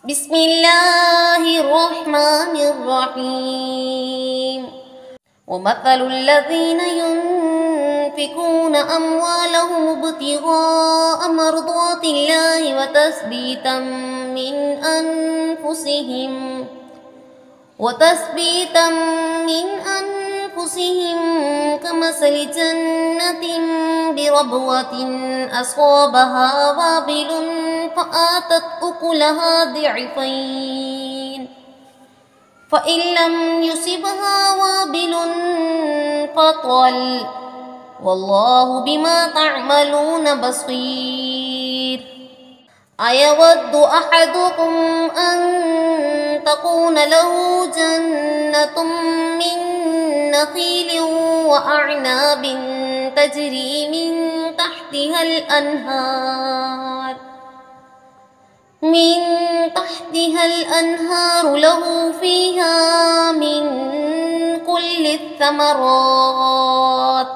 بسم الله الرحمن الرحيم. ومثل الذين ينفقون أموالهم ابتغاء مرضات الله وتثبيتا من أنفسهم كمثل جنة بربوة أصابها وابل فآتت أكلها ضعفين فإن لم يصبها وابل فطل والله بما تعملون بصير. أيود أحدكم أن تكون له جنة من نخيل وأعناب تجري من تحتها الأنهار له فيها من كل الثمرات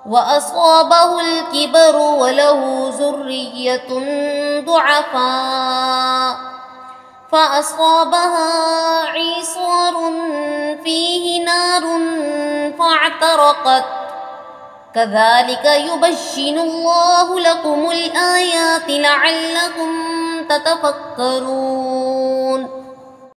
وأصابه الكبر وله ذرية ضعفاء فأصابها إعصار فيه نار فاحترقت كذلك يبين الله لكم الآيات لعلكم تتفكرون.